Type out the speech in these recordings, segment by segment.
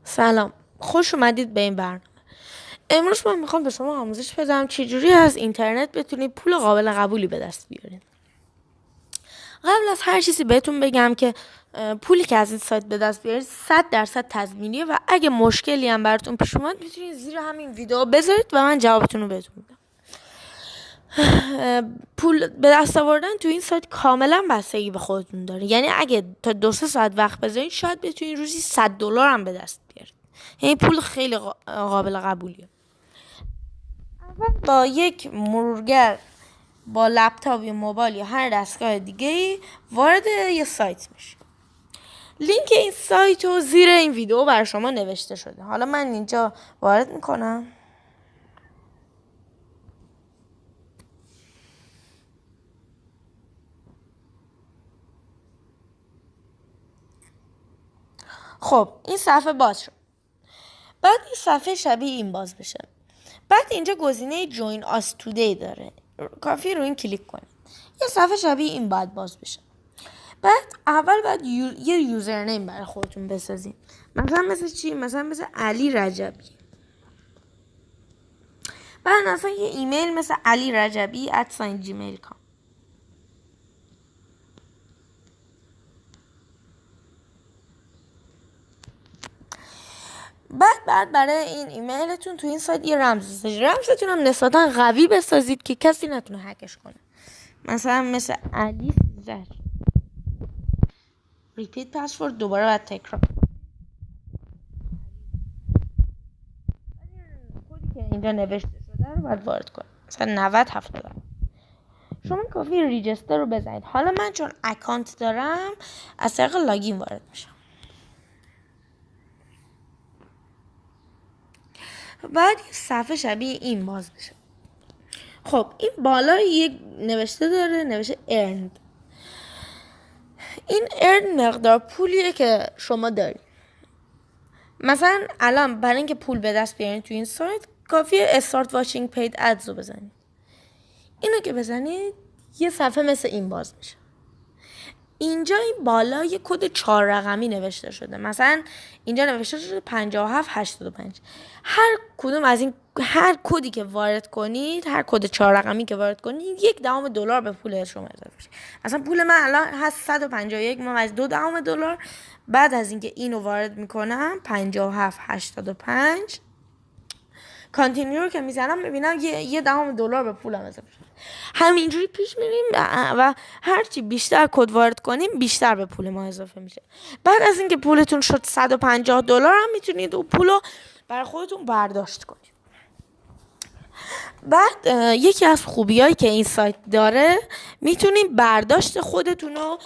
سلام، خوش اومدید به این برنامه. امروز من میخوام به شما آموزش بدم چجوری از اینترنت بتونید پول قابل قبولی به دست بیارید. قبل از هر چیزی بهتون بگم که پولی که از این سایت به دست بیارید 100% تضمینیه و اگه مشکلی هم براتون پیش اومد میتونید زیر همین ویدیو بذارید و من جوابتون رو بهتون میدم. پول به دست آوردن تو این سایت کاملا بستگی به خودتون داره. یعنی اگه تا 2-3 ساعت وقت بذارید شاید بتونید روزی $100 هم به دست بیارید. یعنی پول خیلی قابل قبولیه. اول با یک مرورگر با لپتاپ یا موبایل یا هر دستگاه دیگه‌ای وارد یه سایت میشه. لینک این سایت رو زیر این ویدیو برای شما نوشته شده. حالا من اینجا وارد میکنم. خب این صفحه باز شد. بعد این صفحه شبیه این باز بشه. بعد اینجا گزینه جوین آس تودی داره. کافی رو این کلیک کنید. یه صفحه شبیه این باید باز بشه. بعد اول باید یه یوزرنیم برای خودتون بسازید. مثلا چی؟ مثل علی رجبی. بعد مثلا یه ایمیل مثل alirajabbi@gmail.com. بعد برای این ایمیلتون تو این سایت یه رمز بسازید. رمزتون هم نسبتا قوی بسازید که کسی نتونه هکش کنه. مثلا مثل علی زر. ریپیت پسورد دوباره بعد تکرار. کدی که اینجا نوشته شده رو باید وارد کنید. مثلا 9070. شما کافی ریجستر رو بزنید. حالا من چون اکانت دارم از طریق لاگین وارد میشم. بعد یه صفحه شبیه این باز بشه. خب این بالا یک نوشته داره، نوشته earned. این earned مقدار پولیه که شما دارید. مثلا الان برای اینکه پول به دست بیارید تو این سایت کافیه start watching paid ads رو بزنید. اینو که بزنید یه صفحه مثل این باز میشه. اینجا این بالا یه کد 4 رقمی نوشته شده. مثلا اینجا نوشته شده 5785. هر کدی که وارد کنید، هر کد 4 رقمی که وارد کنید $1 به پول شما اضافه میشه. مثلا پول من الان هست 151 من از $2. بعد از اینکه اینو وارد میکنم 5785 کانتینیو رو که میزنم میبینم $1 به پولم اضافه شده. همینجوری پیش میریم و هرچی بیشتر کد وارد کنیم بیشتر به پول ما اضافه میشه. بعد از اینکه پولتون شد $150 هم میتونید اون پولو برای خودتون برداشت کنید. بعد یکی از خوبیایی که این سایت داره میتونید برداشت خودتون رو،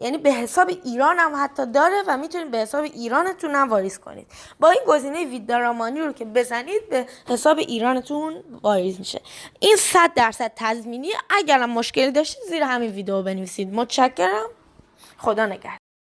یعنی به حساب ایران هم حتی داره و میتونید به حساب ایرانتون هم واریز کنید. با این گزینه ویدارامانی رو که بزنید به حساب ایرانتون واریز میشه. این 100% تضمینی. اگرم مشکلی داشتید زیر همین ویدیو بنویسید. متشکرم. خدا نگهدار.